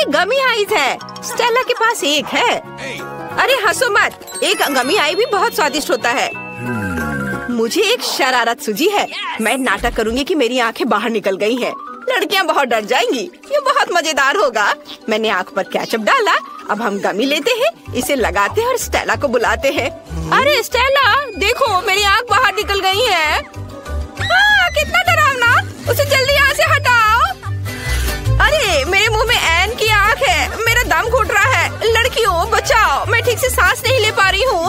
गमी ice है। Stella के पास एक है। अरे हंसो मत, एक गमी आई भी बहुत स्वादिष्ट होता है। मुझे एक शरारत सूझी है। मैं नाटक करूंगी कि मेरी आंखें बाहर निकल गई हैं। लड़कियां बहुत डर जाएंगी। ये बहुत मजेदार होगा। मैंने आंख पर केचप डाला। अब हम गमी लेते हैं, इसे लगाते हैं और स्टेला को बुलाते हैं। अरे स्टेला, देखो मेरी आंख बाहर निकल गई है। कितना डरावना, उसे जल्दी यहाँ से हटाओ। अरे मेरे मुंह में एन की आंख है। मेरा दम घुट रहा है। लड़कियों बचाओ, मैं ठीक से सांस नहीं ले पा रही हूँ।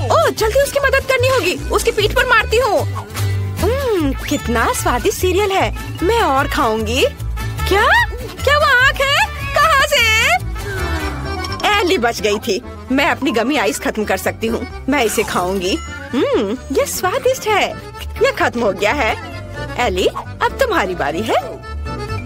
ओह जल्दी उसकी मदद करनी होगी। उसकी पीठ पर मारती हूँ। कितना स्वादिष्ट सीरियल है। मैं और खाऊंगी। क्या क्या वो आंख है? कहाँ से? एली बच गई थी। मैं अपनी गमी आइस खत्म कर सकती हूँ। मैं इसे खाऊंगी। ये स्वादिष्ट है। ये खत्म हो गया है। एली, अब तुम्हारी बारी है।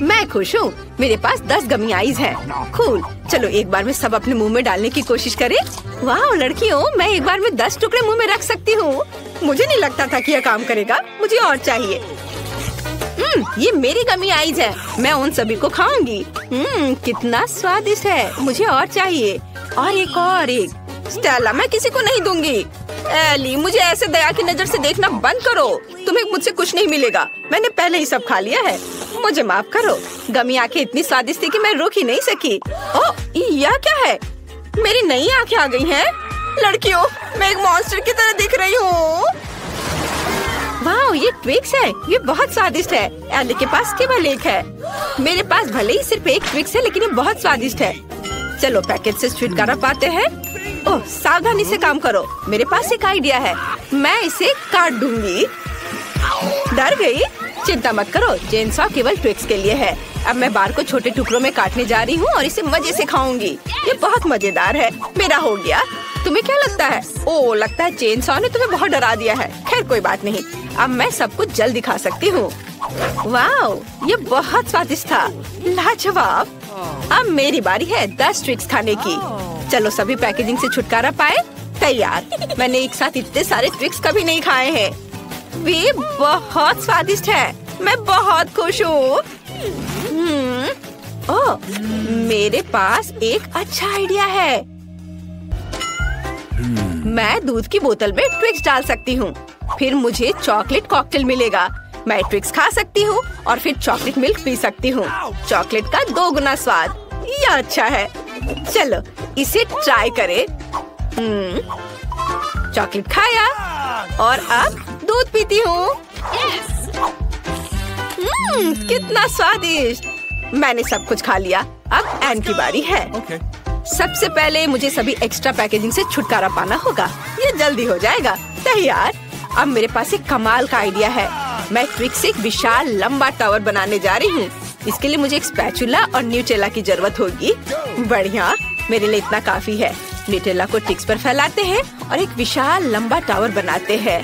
मैं खुश हूँ। मेरे पास 10 गमी आइस हैं। कूल। चलो एक बार में सब अपने मुंह में डालने की कोशिश करें। वाह लड़कियों, मैं एक बार में 10 टुकड़े मुंह में रख सकती हूँ। मुझे नहीं लगता था कि यह काम करेगा। मुझे और चाहिए। ये मेरी गमी आइस है। मैं उन सभी को खाऊंगी। कितना स्वादिष्ट है। मुझे और चाहिए। और एक। स्टेला, मैं किसी को नहीं दूंगी। एली, मुझे ऐसे दया की नजर से देखना बंद करो। तुम्हें मुझसे कुछ नहीं मिलेगा। मैंने पहले ही सब खा लिया है। मुझे माफ करो। गमी आंखें इतनी स्वादिष्ट थी कि मैं रुक ही नहीं सकी। ओह, यह क्या है? मेरी नई आंखें आ गई हैं। लड़कियों, मैं एक मॉन्स्टर की तरह दिख रही हूँ। वाह, ये ट्विक्स है। ये बहुत स्वादिष्ट है। एली के पास केवल एक है। मेरे पास भले ही सिर्फ एक ट्विक्स है, लेकिन ये बहुत स्वादिष्ट है। चलो पैकेट से छुटकारा पाते हैं। ओह, सावधानी से काम करो। मेरे पास एक आइडिया है। मैं इसे काट दूंगी। डर गई? चिंता मत करो, चेनसॉ केवल ट्विक्स के लिए है। अब मैं बार को छोटे टुकड़ों में काटने जा रही हूँ और इसे मजे से खाऊंगी। ये बहुत मजेदार है। मेरा हो गया। तुम्हें क्या लगता है? ओह, लगता है चेनसॉ ने तुम्हें बहुत डरा दिया है। खैर कोई बात नहीं। अब मैं सब कुछ जल्दी खा सकती हूँ। वाह, ये बहुत स्वादिष्ट था। लाजवाब। अब मेरी बारी है 10 ट्विक्स खाने की। चलो सभी पैकेजिंग से छुटकारा पाए। तैयार। मैंने एक साथ इतने सारे ट्विक्स कभी नहीं खाए हैं। वे बहुत स्वादिष्ट है। मैं बहुत खुश हूँ। ओह, मेरे पास एक अच्छा आइडिया है। मैं दूध की बोतल में ट्विक्स डाल सकती हूँ। फिर मुझे चॉकलेट कॉकटेल मिलेगा। मैं ट्विक्स खा सकती हूँ और फिर चॉकलेट मिल्क पी सकती हूँ। चॉकलेट का 2 गुना स्वाद। यह अच्छा है। चलो इसे ट्राई करें। चॉकलेट खाया और अब दूध पीती हूँ। कितना स्वादिष्ट। मैंने सब कुछ खा लिया। अब एन की बारी है। सबसे पहले मुझे सभी एक्स्ट्रा पैकेजिंग से छुटकारा पाना होगा। ये जल्दी हो जाएगा। तैयार। अब मेरे पास एक कमाल का आइडिया है। मैं ट्विक्स से एक विशाल लंबा टावर बनाने जा रही हूँ। इसके लिए मुझे एक स्पैचुला और न्यूटेला की जरूरत होगी। बढ़िया, मेरे लिए इतना काफी है। न्यूटेला को टिक्स पर फैलाते हैं और एक विशाल लंबा टावर बनाते हैं।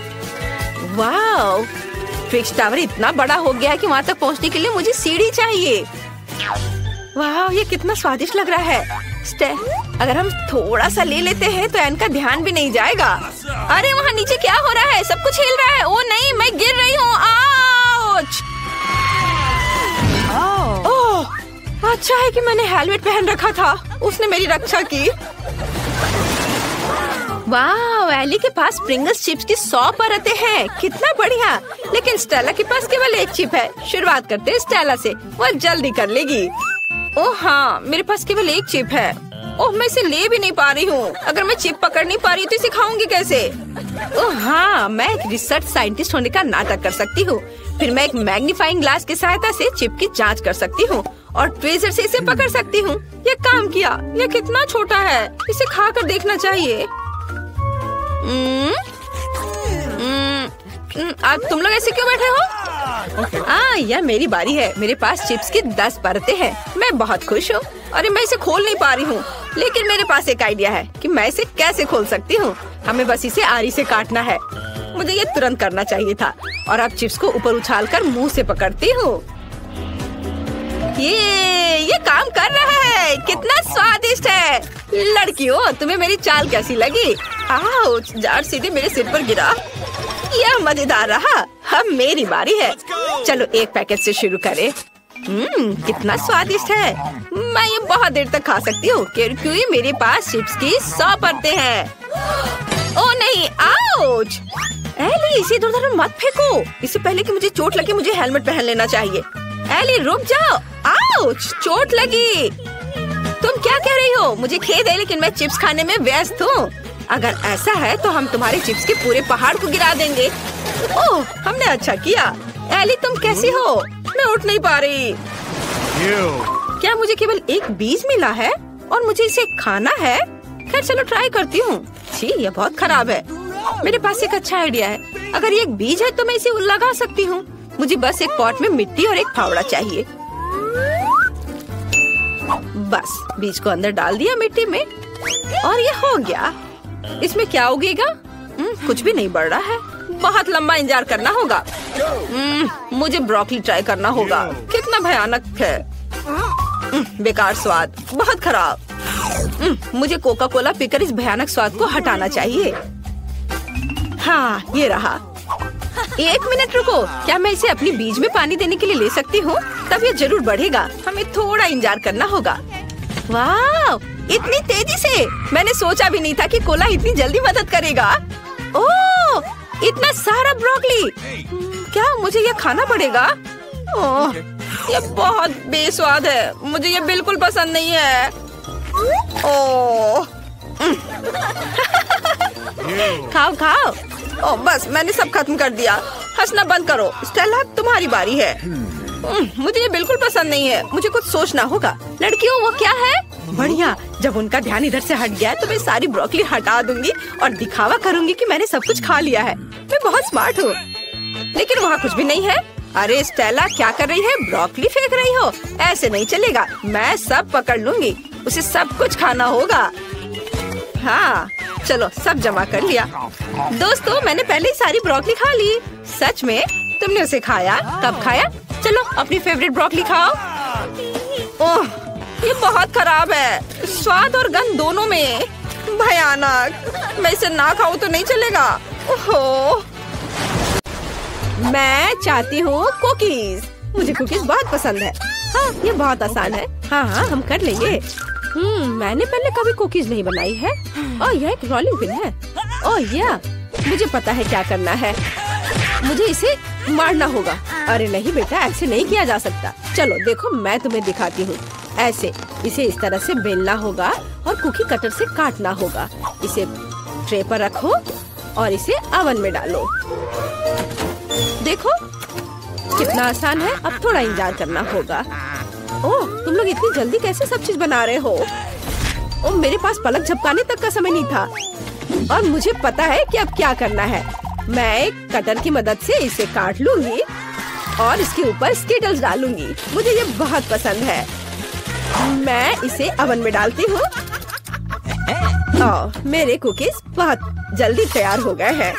वाह, ट्विक्स टावर इतना बड़ा हो गया है कि वहाँ तक पहुँचने के लिए मुझे सीढ़ी चाहिए। वाह, ये कितना स्वादिष्ट लग रहा है। अगर हम थोड़ा सा ले लेते हैं तो एन का ध्यान भी नहीं जाएगा। अरे वहाँ नीचे क्या हो रहा है? सब कुछ हिल रहा है। ओ नहीं, मैं गिर रही हूँ। आउच! ओह, अच्छा है कि मैंने हेलमेट पहन रखा था। उसने मेरी रक्षा की। वाह, एली के स्प्रिंगल्स प्रिंगल्स चिप्स की 100 परतें हैं। कितना बढ़िया। लेकिन स्टेला के पास केवल एक चिप है। शुरुआत करते हैं स्टेला से। वह जल्दी कर लेगी। ओह हाँ, मेरे पास केवल एक चिप है। ओह, मैं इसे ले भी नहीं पा रही हूँ। अगर मैं चिप पकड़ नहीं पा रही तो इसे खाऊंगी कैसे? ओह हाँ, मैं एक रिसर्च साइंटिस्ट होने का नाटक कर सकती हूँ। फिर मैं एक मैग्नीफाइंग ग्लास की सहायता से चिप की जांच कर सकती हूँ और ट्वीजर से इसे पकड़ सकती हूँ। ये काम किया। ये कितना छोटा है। इसे खा कर देखना चाहिए। अब तुम लोग ऐसे क्यों बैठे हो? यह मेरी बारी है। मेरे पास चिप्स की 10 परतें हैं। मैं बहुत खुश हूँ। अरे मैं इसे खोल नहीं पा रही हूँ, लेकिन मेरे पास एक आइडिया है कि मैं इसे कैसे खोल सकती हूँ। हमें बस इसे आरी से काटना है। मुझे ये तुरंत करना चाहिए था। और अब चिप्स को ऊपर उछालकर मुंह से पकड़ती हूँ। ये काम कर रहा है। कितना स्वादिष्ट है। लड़कियों, तुम्हें मेरी चाल कैसी लगी? आउच! जार सीधे मेरे सिर पर गिरा। यह मजेदार रहा। अब मेरी बारी है। चलो एक पैकेट से शुरू करें। कितना स्वादिष्ट है। मैं ये बहुत देर तक खा सकती हूँ क्योंकि मेरे पास चिप्स की 100 परतें हैं। ओ नहीं, आउच! एली, इसे इधर-उधर मत फेंको। इससे पहले कि मुझे चोट लगे मुझे हेलमेट पहन लेना चाहिए। एली, रुक जाओ। आउच! चोट लगी। तुम क्या कह रही हो? मुझे खेद है लेकिन मैं चिप्स खाने में व्यस्त हूँ। अगर ऐसा है तो हम तुम्हारे चिप्स के पूरे पहाड़ को गिरा देंगे। ओह, हमने अच्छा किया। एली, तुम कैसी हो? मैं उठ नहीं पा रही। क्या मुझे केवल एक बीज मिला है और मुझे इसे खाना है? खैर चलो ट्राई करती हूँ। छी, ये बहुत खराब है। मेरे पास एक अच्छा आइडिया है। अगर ये एक बीज है तो मैं इसे लगा सकती हूँ। मुझे बस एक पॉट में मिट्टी और एक फावड़ा चाहिए। बस बीज को अंदर डाल दिया मिट्टी में और ये हो गया। इसमें क्या उगेगा? कुछ भी नहीं बढ़ रहा है। बहुत लंबा इंतजार करना होगा। मुझे ब्रोकली ट्राई करना होगा। कितना भयानक है। बेकार स्वाद, बहुत खराब। मुझे कोका कोला पीकर इस भयानक स्वाद को हटाना चाहिए। हाँ, ये रहा। 1 मिनट रुको, क्या मैं इसे अपनी बीज में पानी देने के लिए ले सकती हूँ? तब ये जरूर बढ़ेगा। हमें थोड़ा इंतजार करना होगा। वाह, इतनी तेजी से! मैंने सोचा भी नहीं था कि कोला इतनी जल्दी मदद करेगा। ओह, इतना सारा ब्रोकली! क्या मुझे ये खाना पड़ेगा? ओह, ये बहुत बेस्वाद है। मुझे ये बिल्कुल पसंद नहीं है। ओह, खाओ खाओ। ओह, बस मैंने सब खत्म कर दिया। हंसना बंद करो। स्टेला, तुम्हारी बारी है। मुझे ये बिल्कुल पसंद नहीं है। मुझे कुछ सोचना होगा। लड़कियों, वो क्या है? बढ़िया, जब उनका ध्यान इधर से हट गया तो मैं सारी ब्रोकली हटा दूंगी और दिखावा करूंगी कि मैंने सब कुछ खा लिया है। मैं बहुत स्मार्ट हूँ। लेकिन वहाँ कुछ भी नहीं है। अरे स्टेला, क्या कर रही है? ब्रोकली फेंक रही हो? ऐसे नहीं चलेगा। मैं सब पकड़ लूंगी। उसे सब कुछ खाना होगा। हाँ, चलो सब जमा कर लिया। दोस्तों, मैंने पहले ही सारी ब्रोकली खा ली। सच में? तुमने उसे खाया? कब खाया? चलो अपनी फेवरेट ब्रोकली खाओ। ओह, ये बहुत खराब है। स्वाद और गंध दोनों में। भयानक। मैं इसे ना खाऊं तो नहीं चलेगा। ओहो, मैं चाहती हूँ कुकीज। मुझे कुकीज बहुत पसंद है। हाँ, ये बहुत आसान है। हाँ हाँ, हम कर लेंगे। मैंने पहले कभी कुकीज नहीं बनाई है। ओह, यह एक रोलिंग पिन है। ओह या, मुझे पता है क्या करना है। मुझे इसे मारना होगा। अरे नहीं बेटा, ऐसे नहीं किया जा सकता। चलो देखो, मैं तुम्हें दिखाती हूँ। ऐसे इसे इस तरह से बेलना होगा और कुकी कटर से काटना होगा। इसे ट्रे पर रखो और इसे ओवन में डालो। देखो कितना आसान है। अब थोड़ा इंतजार करना होगा। ओह, तुम लोग इतनी जल्दी कैसे सब चीज बना रहे हो? ओह, मेरे पास पलक झपकाने तक का समय नहीं था और मुझे पता है कि अब क्या करना है। मैं एक कटर की मदद से इसे काट लूंगी और इसके ऊपर स्किटल्स डालूंगी। मुझे ये बहुत पसंद है। मैं इसे ओवन में डालती हूँ। ओह, मेरे कुकीज बहुत जल्दी तैयार हो गए हैं।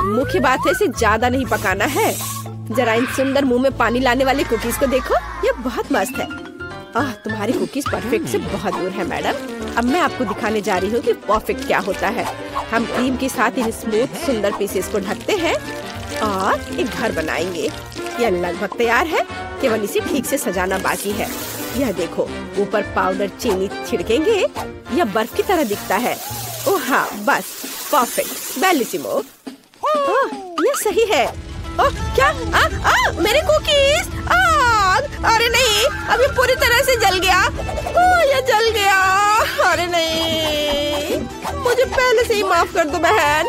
मुख्य बात है इसे ज्यादा नहीं पकाना है। जरा इन सुंदर मुंह में पानी लाने वाले कुकीज को देखो, ये बहुत मस्त है। तुम्हारी कुकीज परफेक्ट से बहुत दूर है मैडम। अब मैं आपको दिखाने जा रही हूँ कि परफेक्ट क्या होता है। हम क्रीम के साथ इन स्मूथ सुंदर पीसेस को ढकते हैं और एक घर बनाएंगे। यह लगभग तैयार है, केवल इसे ठीक से सजाना बाकी है। यह देखो, ऊपर पाउडर चीनी छिड़केंगे। यह बर्फ की तरह दिखता है। ओह हाँ, बस परफेक्ट, बेलिसिमो। यह सही है। ओह, क्या? मेरे कुकीज! आग! अरे नहीं, अभी पूरी तरह से जल गया। यह जल गया। अरे नहीं, मुझे पहले से ही माफ कर दो बहन।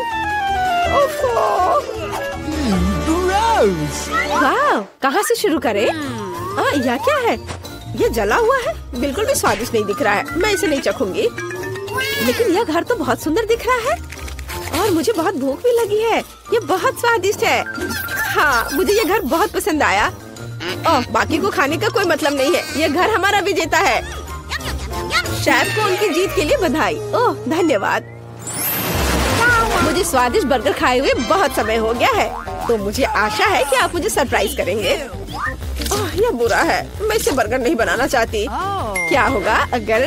वाह, कहाँ से शुरू करें? यह क्या है? यह जला हुआ है, बिल्कुल भी स्वादिष्ट नहीं दिख रहा है। मैं इसे नहीं चखूंगी। लेकिन यह घर तो बहुत सुंदर दिख रहा है और मुझे बहुत भूख भी लगी है। ये बहुत स्वादिष्ट है। हाँ, मुझे ये घर बहुत पसंद आया। ओह, बाकी को खाने का कोई मतलब नहीं है। ये घर हमारा विजेता है। शेफ को उनकी जीत के लिए बधाई। ओह, धन्यवाद। मुझे स्वादिष्ट बर्गर खाए हुए बहुत समय हो गया है, तो मुझे आशा है कि आप मुझे सरप्राइज करेंगे। ओह, यह बुरा है। मैं इसे बर्गर नहीं बनाना चाहती। क्या होगा अगर...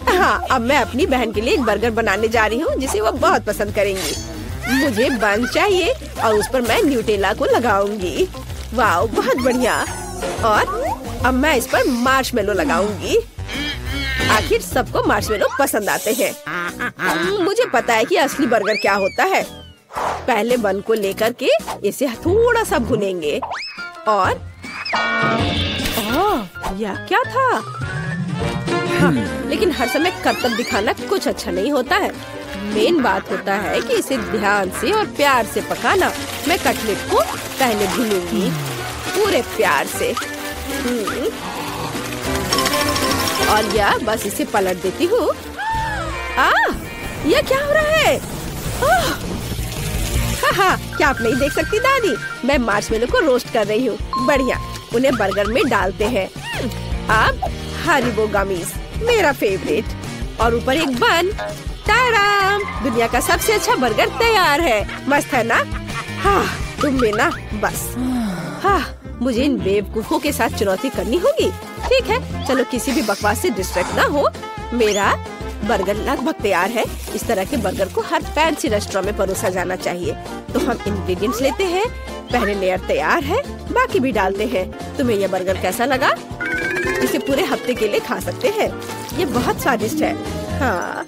हाँ, अब मैं अपनी बहन के लिए एक बर्गर बनाने जा रही हूँ जिसे वो बहुत पसंद करेंगी। मुझे बन चाहिए और उस पर मैं न्यूटेला को लगाऊंगी। वाह, बहुत बढ़िया। और अब मैं इस पर मार्शमेलो लगाऊंगी। आखिर सबको मार्शमेलो पसंद आते हैं। मुझे पता है कि असली बर्गर क्या होता है। पहले बन को लेकर के इसे थोड़ा सा भुनेंगे और यह क्या था? हाँ, लेकिन हर समय करतब दिखाना कुछ अच्छा नहीं होता है। मेन बात होता है कि इसे ध्यान से और प्यार से पकाना। मैं कटलेट को पहले भूनूंगी पूरे प्यार से। और यह बस इसे पलट देती हूँ। यह क्या हो रहा है? क्या आप नहीं देख सकती दादी? मैं मार्शमेलो को रोस्ट कर रही हूँ। बढ़िया, उन्हें बर्गर में डालते हैं। अब हरीबो गमीज, मेरा फेवरेट, और ऊपर एक बन। टाडाम! दुनिया का सबसे अच्छा बर्गर तैयार है। मस्त है ना? तुम में ना बस। मुझे इन बेवकूफों के साथ चुनौती करनी होगी। ठीक है, चलो किसी भी बकवास से डिस्ट्रैक्ट ना हो। मेरा बर्गर लगभग तैयार है। इस तरह के बर्गर को हर फैंसी रेस्टोरेंट में परोसा जाना चाहिए। तो हम इंग्रेडिएंट्स लेते हैं। पहले लेयर तैयार है, बाकी भी डालते हैं। तुम्हें यह बर्गर कैसा लगा? इसे पूरे हफ्ते के लिए खा सकते हैं। ये बहुत स्वादिष्ट है। हाँ।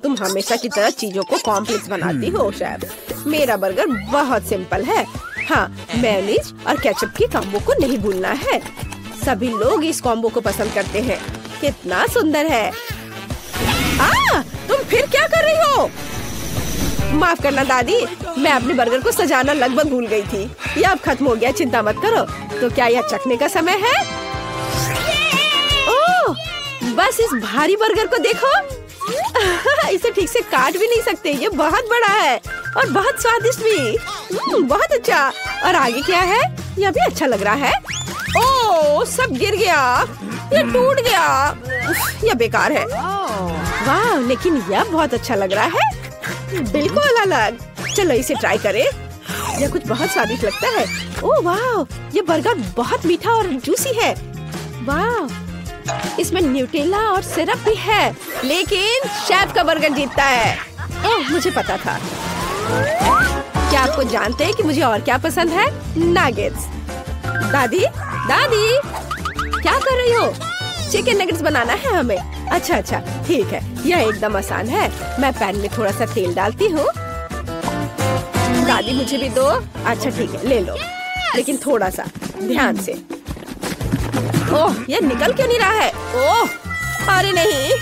तुम हमेशा की तरह चीजों को कॉम्प्लेक्स बनाती हो शेफ। मेरा बर्गर बहुत सिंपल है। हाँ, मेयोनीज और केचप की कॉम्बो को नहीं भूलना है। सभी लोग इस कॉम्बो को पसंद करते हैं। कितना सुंदर है। तुम फिर क्या कर रही हो? माफ करना दादी, मैं अपने बर्गर को सजाना लगभग भूल गई थी। ये अब खत्म हो गया, चिंता मत करो। तो क्या यह चखने का समय है? ओह, बस इस भारी बर्गर को देखो। इसे ठीक से काट भी नहीं सकते। ये बहुत बड़ा है और बहुत स्वादिष्ट भी। बहुत अच्छा। और आगे क्या है? यह भी अच्छा लग रहा है। ओह, सब गिर गया। ये टूट गया। यह बेकार है। वाह, लेकिन यह बहुत अच्छा लग रहा है। बिल्कुल अलग। चलो इसे ट्राई करें। यह कुछ बहुत स्वादिष्ट लगता है। ओह वाह, ये बर्गर बहुत मीठा और जूसी है। वाह, इसमें न्यूटेला और सिरप भी है। लेकिन शेफ का बर्गर जीतता है। ओह, मुझे पता था। क्या आपको जानते हैं कि मुझे और क्या पसंद है? नगेट्स। दादी, दादी, क्या कर रही हो? चिकन नगेट्स बनाना है हमें। अच्छा, ठीक है। यह एकदम आसान है। मैं पैन में थोड़ा सा तेल डालती हूँ। दादी, मुझे भी दो। अच्छा ठीक है, ले लो, लेकिन थोड़ा सा ध्यान से। ओह, ये निकल क्यों नहीं रहा है? ओह, अरे नहीं,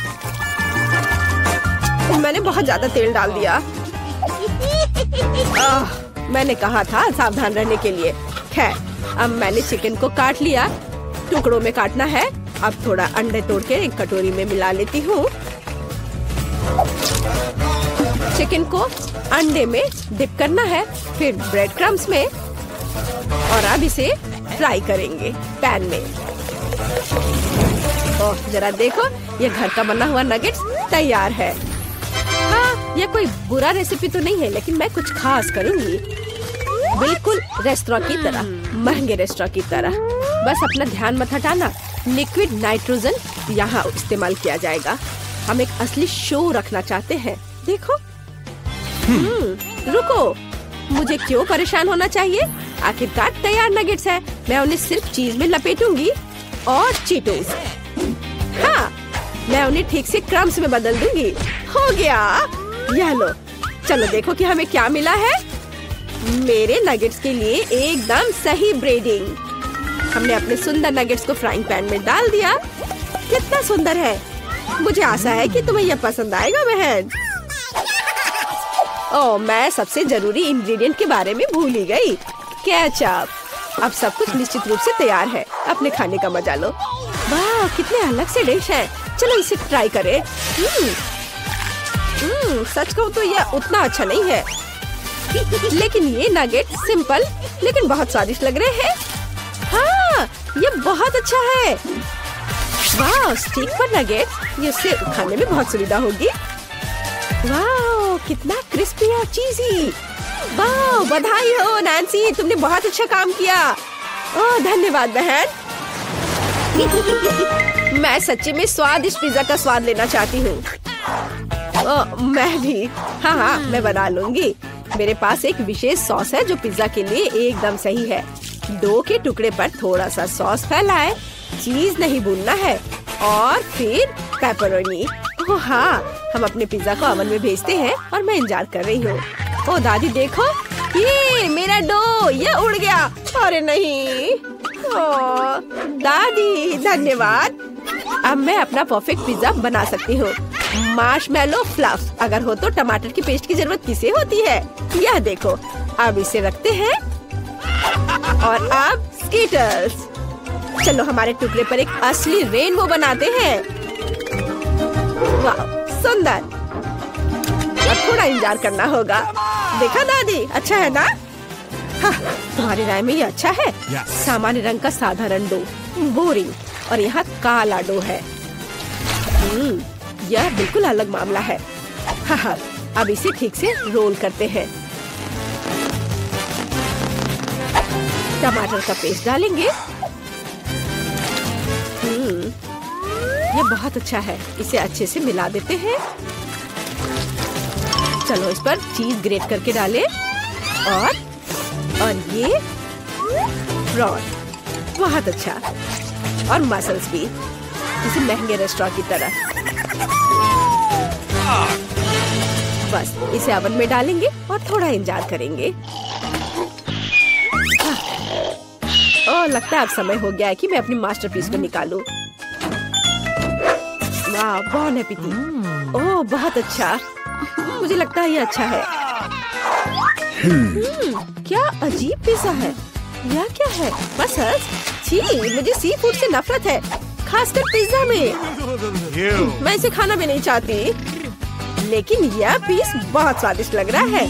मैंने बहुत ज्यादा तेल डाल दिया। मैंने कहा था सावधान रहने के लिए। खैर, अब मैंने चिकन को काट लिया। टुकड़ों में काटना है। अब थोड़ा अंडे तोड़ के एक कटोरी में मिला लेती हूँ। चिकन को अंडे में डिप करना है, फिर ब्रेड क्रम्स में, और अब इसे फ्राई करेंगे पैन में। ओह, जरा देखो, ये घर का बना हुआ नगेट्स तैयार है। हाँ, ये कोई बुरा रेसिपी तो नहीं है, लेकिन मैं कुछ खास करूंगी। बिल्कुल रेस्टोरेंट की तरह, महंगे रेस्टोरेंट की तरह। बस अपना ध्यान मत हटाना। लिक्विड नाइट्रोजन यहाँ इस्तेमाल किया जाएगा। हम एक असली शो रखना चाहते हैं। देखो। रुको, मुझे क्यों परेशान होना चाहिए? आखिरकार तैयार नगेट्स है। मैं उन्हें सिर्फ चीज में लपेटूंगी और चीटोस। हाँ, मैं उन्हें ठीक से क्रम्स में बदल दूंगी। हो गया। यह लो, चलो देखो कि हमें क्या मिला है। मेरे नगेट्स के लिए एकदम सही ब्रेडिंग। हमने अपने सुंदर नगेट्स को फ्राइंग पैन में डाल दिया। कितना सुंदर है। मुझे आशा है कि तुम्हें यह पसंद आएगा बहन। ओह, मैं सबसे जरूरी इंग्रेडिएंट के बारे में भूल ही गई, केचप। अब सब कुछ निश्चित रूप से तैयार है। अपने खाने का मजा लो। वाह, कितने अलग से डिश है। चलो इसे ट्राई करें। सच कहूँ तो यह उतना अच्छा नहीं है, लेकिन ये नगेट सिंपल लेकिन बहुत स्वादिष्ट लग रहे हैं। हाँ, ये बहुत अच्छा है। वाह, स्टिक पर नगेट, ये इससे खाने में बहुत सुविधा होगी। वाह, कितना क्रिस्पी और चीजी। वाह, बधाई हो नैन्सी, तुमने बहुत अच्छा काम किया। ओह, धन्यवाद बहन। मैं सच्ची में स्वादिष्ट पिज्जा का स्वाद लेना चाहती हूँ। मैं भी। हाँ, मैं बना लूंगी। मेरे पास एक विशेष सॉस है जो पिज्जा के लिए एकदम सही है। डो के टुकड़े पर थोड़ा सा सॉस फैलाएं, चीज नहीं भूनना है और फिर पेपरोनी। ओह हाँ, हम अपने पिज्जा को ओवन में भेजते हैं और मैं इंतजार कर रही हूँ। ओ दादी देखो, ये मेरा डो ये उड़ गया। अरे नहीं। ओ दादी धन्यवाद। अब मैं अपना परफेक्ट पिज्जा बना सकती हूँ। मार्शमैलो फ्लफ, अगर हो तो टमाटर की पेस्ट की जरूरत किसे होती है? यह देखो, अब इसे रखते हैं और अब स्कीटर्स। चलो हमारे टुकड़े पर एक असली रेनबो बनाते हैं। वाह सुंदर। अब थोड़ा इंतजार करना होगा। देखा दादी, अच्छा है ना? हाँ, तुम्हारी राय में ये अच्छा है? सामान्य रंग का साधारण डो, बोरिंग, और यहाँ काला डो है। यह बिल्कुल अलग मामला है। हाँ, अब इसे ठीक से रोल करते हैं। टमाटर का पेस्ट डालेंगे। ये बहुत अच्छा है। इसे अच्छे से मिला देते हैं। चलो इस पर चीज ग्रेट करके डालें और ये प्रॉन, बहुत अच्छा, और मसल्स भी, किसी महंगे रेस्टोरेंट की तरह। बस इसे ओवन में डालेंगे और थोड़ा इंतजार करेंगे। ओह लगता है अब समय हो गया है कि मैं अपनी मास्टरपीस को निकालूं। वाह बहुत एपिटी। ओह बहुत अच्छा, मुझे लगता है ये अच्छा है। क्या अजीब पिज्जा है। यह क्या है? मसल्स? छी, मुझे सी फूड से नफरत है, खासकर पिज्जा में। मैं इसे खाना भी नहीं चाहती, लेकिन यह पीस बहुत स्वादिष्ट लग रहा है।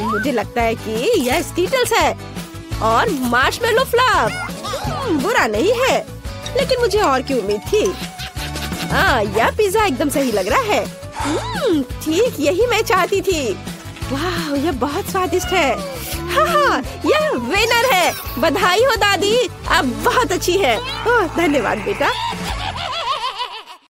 मुझे लगता है कि यह स्कीटल्स है और मार्शमैलो फ्लफ। बुरा नहीं है, लेकिन मुझे और की उम्मीद थी। यह पिज्जा एकदम सही लग रहा है। ठीक यही मैं चाहती थी। वाह यह बहुत स्वादिष्ट है। हाँ, यह विनर है। बधाई हो दादी, अब बहुत अच्छी है। धन्यवाद बेटा।